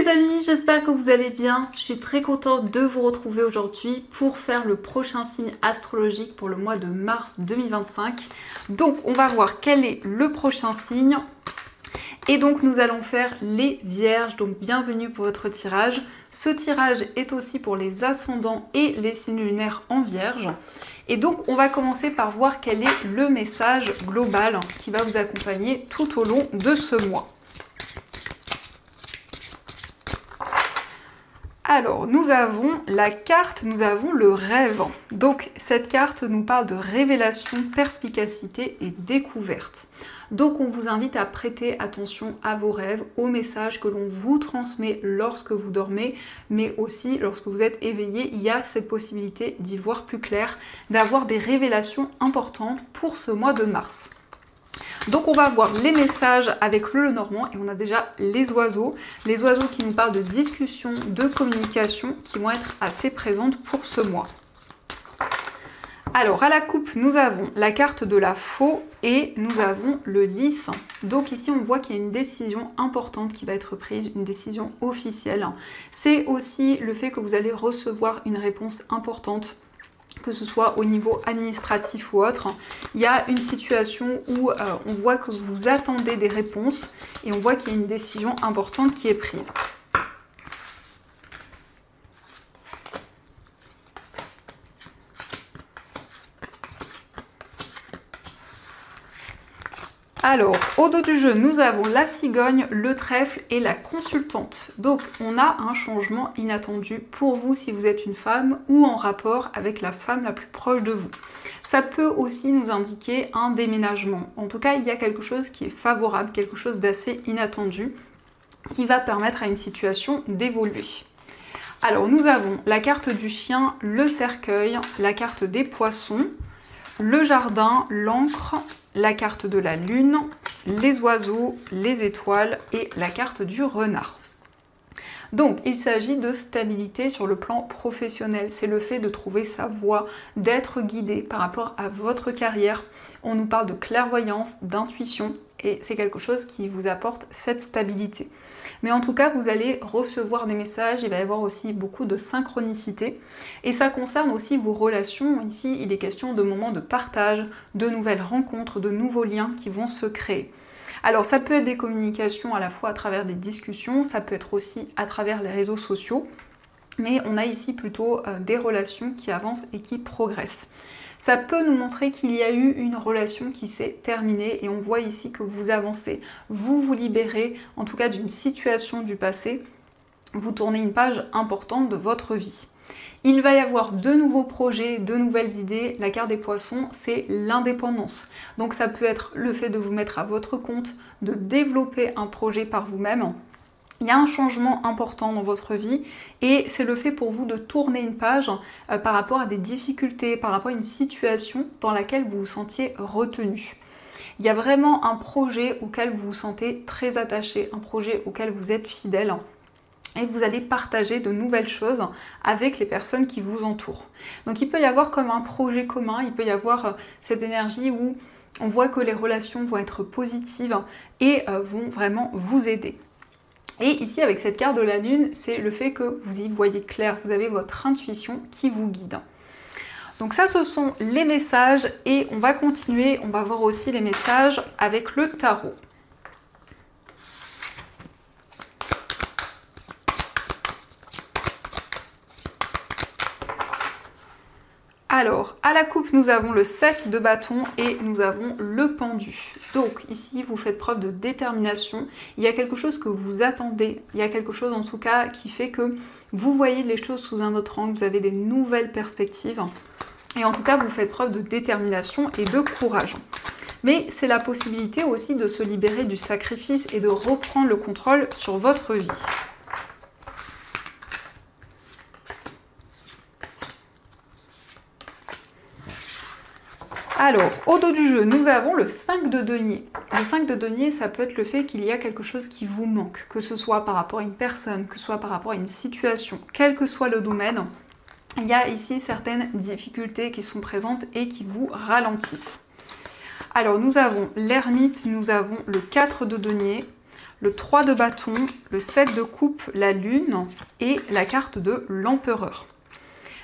les amis, j'espère que vous allez bien. Je suis très contente de vous retrouver aujourd'hui pour faire le prochain signe astrologique pour le mois de mars 2025. Donc on va voir quel est le prochain signe. Et donc nous allons faire les vierges, donc bienvenue pour votre tirage. Ce tirage est aussi pour les ascendants et les signes lunaires en vierge. Et donc on va commencer par voir quel est le message global qui va vous accompagner tout au long de ce mois. Alors, nous avons la carte, nous avons le rêve. Donc, cette carte nous parle de révélation, perspicacité et découverte. Donc, on vous invite à prêter attention à vos rêves, aux messages que l'on vous transmet lorsque vous dormez, mais aussi lorsque vous êtes éveillé, il y a cette possibilité d'y voir plus clair, d'avoir des révélations importantes pour ce mois de mars. Donc on va voir les messages avec le Lenormand et on a déjà les oiseaux qui nous parlent de discussion, de communication qui vont être assez présentes pour ce mois. Alors à la coupe, nous avons la carte de la faux et nous avons le lys. Donc ici on voit qu'il y a une décision importante qui va être prise, une décision officielle. C'est aussi le fait que vous allez recevoir une réponse importante, que ce soit au niveau administratif ou autre. Il y a une situation où on voit que vous attendez des réponses et on voit qu'il y a une décision importante qui est prise. Alors, au dos du jeu, nous avons la cigogne, le trèfle et la consultante. Donc, on a un changement inattendu pour vous si vous êtes une femme ou en rapport avec la femme la plus proche de vous. Ça peut aussi nous indiquer un déménagement. En tout cas, il y a quelque chose qui est favorable, quelque chose d'assez inattendu qui va permettre à une situation d'évoluer. Alors, nous avons la carte du chien, le cercueil, la carte des poissons, le jardin, l'encre, la carte de la lune, les oiseaux, les étoiles et la carte du renard. Donc il s'agit de stabilité sur le plan professionnel, c'est le fait de trouver sa voie, d'être guidé par rapport à votre carrière. On nous parle de clairvoyance, d'intuition et c'est quelque chose qui vous apporte cette stabilité. Mais en tout cas, vous allez recevoir des messages, il va y avoir aussi beaucoup de synchronicité. Et ça concerne aussi vos relations. Ici, il est question de moments de partage, de nouvelles rencontres, de nouveaux liens qui vont se créer. Alors, ça peut être des communications à la fois à travers des discussions, ça peut être aussi à travers les réseaux sociaux. Mais on a ici plutôt des relations qui avancent et qui progressent. Ça peut nous montrer qu'il y a eu une relation qui s'est terminée et on voit ici que vous avancez, vous vous libérez en tout cas d'une situation du passé, vous tournez une page importante de votre vie. Il va y avoir de nouveaux projets, de nouvelles idées. La carte des poissons, c'est l'indépendance. Donc ça peut être le fait de vous mettre à votre compte, de développer un projet par vous-même. Il y a un changement important dans votre vie et c'est le fait pour vous de tourner une page par rapport à des difficultés, par rapport à une situation dans laquelle vous vous sentiez retenu. Il y a vraiment un projet auquel vous vous sentez très attaché, un projet auquel vous êtes fidèle et vous allez partager de nouvelles choses avec les personnes qui vous entourent. Donc il peut y avoir comme un projet commun, il peut y avoir cette énergie où on voit que les relations vont être positives et vont vraiment vous aider. Et ici, avec cette carte de la lune, c'est le fait que vous y voyez clair, vous avez votre intuition qui vous guide. Donc ça, ce sont les messages et on va continuer, on va voir aussi les messages avec le tarot. Alors, à la coupe, nous avons le 7 de bâton et nous avons le pendu. Donc ici, vous faites preuve de détermination. Il y a quelque chose que vous attendez. Il y a quelque chose en tout cas qui fait que vous voyez les choses sous un autre angle. Vous avez des nouvelles perspectives. Et en tout cas, vous faites preuve de détermination et de courage. Mais c'est la possibilité aussi de se libérer du sacrifice et de reprendre le contrôle sur votre vie. Alors, au dos du jeu, nous avons le 5 de denier. Le 5 de denier, ça peut être le fait qu'il y a quelque chose qui vous manque, que ce soit par rapport à une personne, que ce soit par rapport à une situation, quel que soit le domaine. Il y a ici certaines difficultés qui sont présentes et qui vous ralentissent. Alors, nous avons l'ermite, nous avons le 4 de denier, le 3 de bâton, le 7 de coupe, la lune et la carte de l'empereur.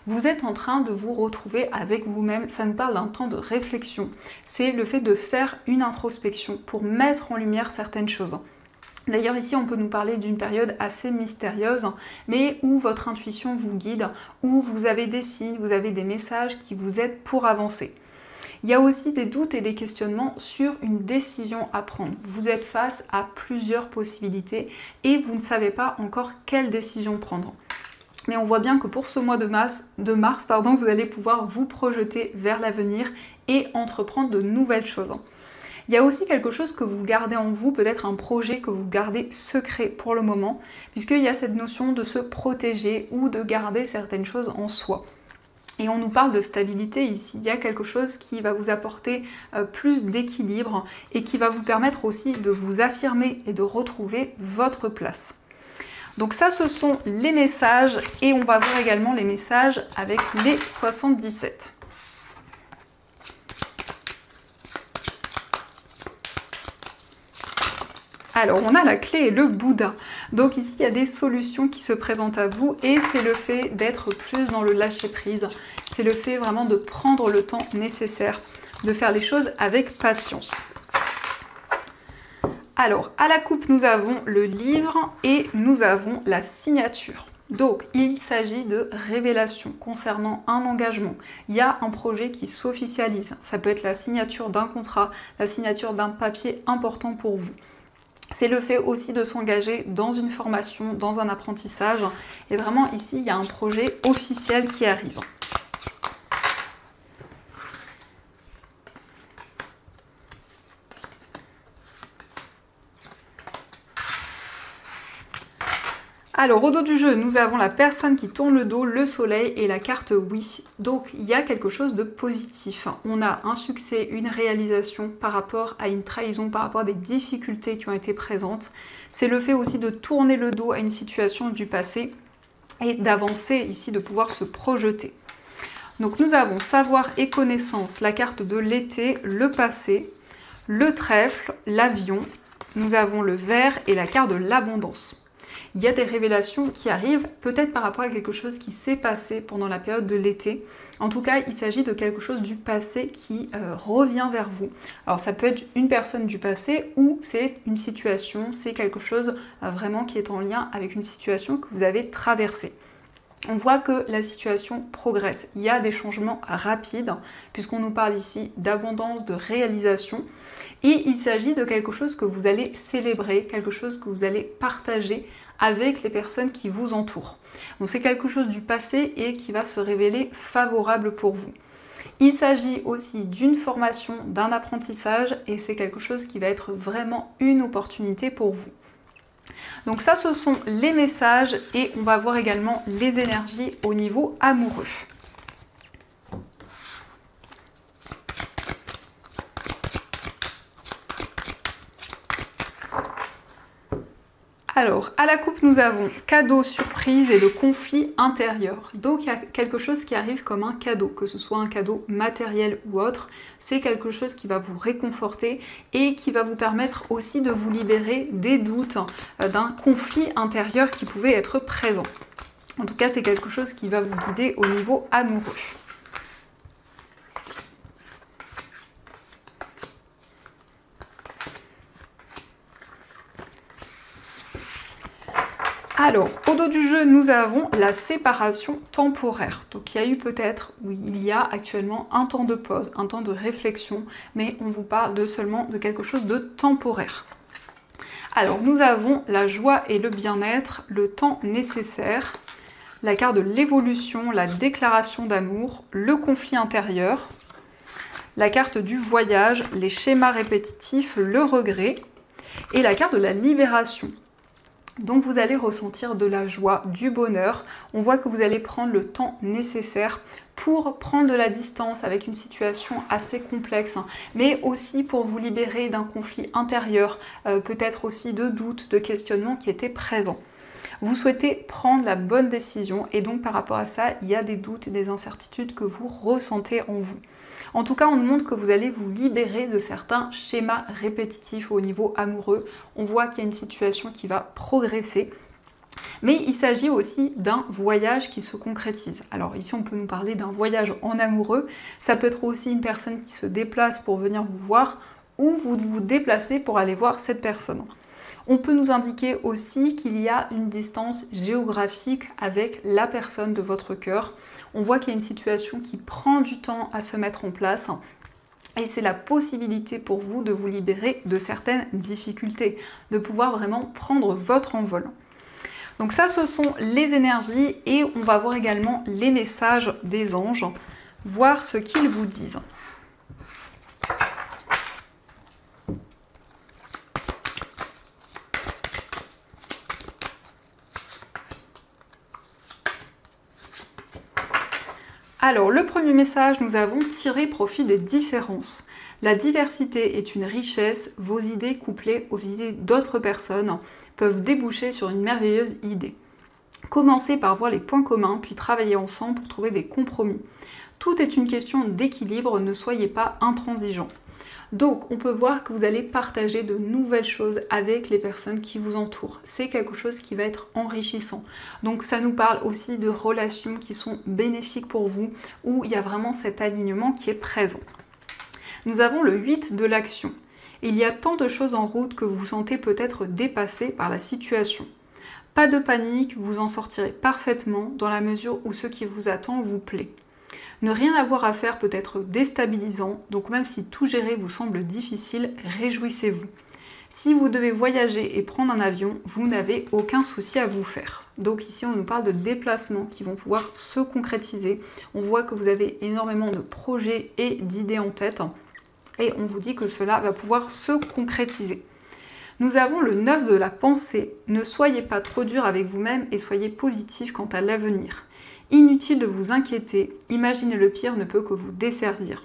Vous êtes en train de vous retrouver avec vous-même, ça nous parle d'un temps de réflexion. C'est le fait de faire une introspection pour mettre en lumière certaines choses. D'ailleurs ici on peut nous parler d'une période assez mystérieuse, mais où votre intuition vous guide, où vous avez des signes, vous avez des messages qui vous aident pour avancer. Il y a aussi des doutes et des questionnements sur une décision à prendre. Vous êtes face à plusieurs possibilités et vous ne savez pas encore quelle décision prendre. Mais on voit bien que pour ce mois de mars, vous allez pouvoir vous projeter vers l'avenir et entreprendre de nouvelles choses. Il y a aussi quelque chose que vous gardez en vous, peut-être un projet que vous gardez secret pour le moment, puisqu'il y a cette notion de se protéger ou de garder certaines choses en soi. Et on nous parle de stabilité ici, il y a quelque chose qui va vous apporter plus d'équilibre et qui va vous permettre aussi de vous affirmer et de retrouver votre place. Donc ça, ce sont les messages et on va voir également les messages avec les 77. Alors, on a la clé et le Bouddha. Donc ici, il y a des solutions qui se présentent à vous et c'est le fait d'être plus dans le lâcher-prise. C'est le fait vraiment de prendre le temps nécessaire, de faire les choses avec patience. Alors, à la coupe, nous avons le livre et nous avons la signature. Donc, il s'agit de révélation concernant un engagement. Il y a un projet qui s'officialise. Ça peut être la signature d'un contrat, la signature d'un papier important pour vous. C'est le fait aussi de s'engager dans une formation, dans un apprentissage. Et vraiment, ici, il y a un projet officiel qui arrive. Alors, au dos du jeu, nous avons la personne qui tourne le dos, le soleil et la carte oui. Donc, il y a quelque chose de positif. On a un succès, une réalisation par rapport à une trahison, par rapport à des difficultés qui ont été présentes. C'est le fait aussi de tourner le dos à une situation du passé et d'avancer ici, de pouvoir se projeter. Donc, nous avons savoir et connaissance, la carte de l'été, le passé, le trèfle, l'avion. Nous avons le vert et la carte de l'abondance. Il y a des révélations qui arrivent, peut-être par rapport à quelque chose qui s'est passé pendant la période de l'été. En tout cas, il s'agit de quelque chose du passé qui revient vers vous. Alors ça peut être une personne du passé ou c'est une situation, c'est quelque chose vraiment qui est en lien avec une situation que vous avez traversée. On voit que la situation progresse. Il y a des changements rapides, puisqu'on nous parle ici d'abondance, de réalisation. Et il s'agit de quelque chose que vous allez célébrer, quelque chose que vous allez partager avec les personnes qui vous entourent. Donc c'est quelque chose du passé et qui va se révéler favorable pour vous. Il s'agit aussi d'une formation, d'un apprentissage et c'est quelque chose qui va être vraiment une opportunité pour vous. Donc ça, ce sont les messages et on va voir également les énergies au niveau amoureux. Alors, à la coupe, nous avons cadeau, surprise et le conflit intérieur. Donc, il y a quelque chose qui arrive comme un cadeau, que ce soit un cadeau matériel ou autre. C'est quelque chose qui va vous réconforter et qui va vous permettre aussi de vous libérer des doutes, d'un conflit intérieur qui pouvait être présent. En tout cas, c'est quelque chose qui va vous guider au niveau amoureux. Alors, au dos du jeu, nous avons la séparation temporaire. Donc, il y a eu peut-être, oui, il y a actuellement un temps de pause, un temps de réflexion, mais on vous parle seulement de quelque chose de temporaire. Alors, nous avons la joie et le bien-être, le temps nécessaire, la carte de l'évolution, la déclaration d'amour, le conflit intérieur, la carte du voyage, les schémas répétitifs, le regret, et la carte de la libération. Donc vous allez ressentir de la joie, du bonheur. On voit que vous allez prendre le temps nécessaire pour prendre de la distance avec une situation assez complexe, mais aussi pour vous libérer d'un conflit intérieur, peut-être aussi de doutes, de questionnements qui étaient présents. Vous souhaitez prendre la bonne décision et donc par rapport à ça, il y a des doutes et des incertitudes que vous ressentez en vous. En tout cas, on nous montre que vous allez vous libérer de certains schémas répétitifs au niveau amoureux. On voit qu'il y a une situation qui va progresser. Mais il s'agit aussi d'un voyage qui se concrétise. Alors ici, on peut nous parler d'un voyage en amoureux. Ça peut être aussi une personne qui se déplace pour venir vous voir ou vous vous déplacez pour aller voir cette personne. On peut nous indiquer aussi qu'il y a une distance géographique avec la personne de votre cœur. On voit qu'il y a une situation qui prend du temps à se mettre en place. Et c'est la possibilité pour vous de vous libérer de certaines difficultés, de pouvoir vraiment prendre votre envol. Donc ça, ce sont les énergies et on va voir également les messages des anges, voir ce qu'ils vous disent. Alors, le premier message, nous avons tiré profit des différences. La diversité est une richesse, vos idées couplées aux idées d'autres personnes peuvent déboucher sur une merveilleuse idée. Commencez par voir les points communs, puis travaillez ensemble pour trouver des compromis. Tout est une question d'équilibre, ne soyez pas intransigeants. Donc, on peut voir que vous allez partager de nouvelles choses avec les personnes qui vous entourent. C'est quelque chose qui va être enrichissant. Donc, ça nous parle aussi de relations qui sont bénéfiques pour vous, où il y a vraiment cet alignement qui est présent. Nous avons le 8 de l'action. Il y a tant de choses en route que vous vous sentez peut-être dépassé par la situation. Pas de panique, vous en sortirez parfaitement dans la mesure où ce qui vous attend vous plaît. Ne rien avoir à faire peut être déstabilisant, donc même si tout gérer vous semble difficile, réjouissez-vous. Si vous devez voyager et prendre un avion, vous n'avez aucun souci à vous faire. Donc ici, on nous parle de déplacements qui vont pouvoir se concrétiser. On voit que vous avez énormément de projets et d'idées en tête. Et on vous dit que cela va pouvoir se concrétiser. Nous avons le 9 de la pensée. Ne soyez pas trop dur avec vous-même et soyez positif quant à l'avenir. Inutile de vous inquiéter, imaginer le pire ne peut que vous desservir.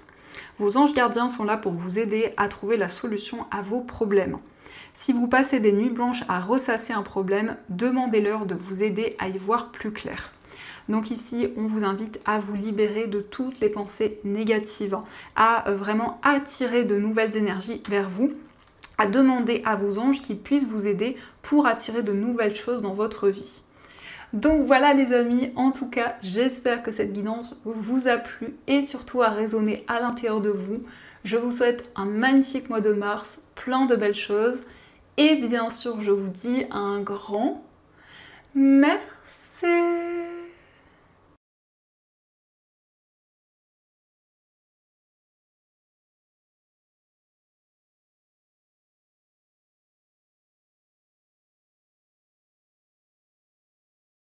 Vos anges gardiens sont là pour vous aider à trouver la solution à vos problèmes. Si vous passez des nuits blanches à ressasser un problème, demandez-leur de vous aider à y voir plus clair. Donc ici, on vous invite à vous libérer de toutes les pensées négatives, à vraiment attirer de nouvelles énergies vers vous, à demander à vos anges qu'ils puissent vous aider pour attirer de nouvelles choses dans votre vie. Donc voilà les amis, en tout cas, j'espère que cette guidance vous a plu et surtout a résonné à l'intérieur de vous. Je vous souhaite un magnifique mois de mars, plein de belles choses. Et bien sûr, je vous dis un grand merci.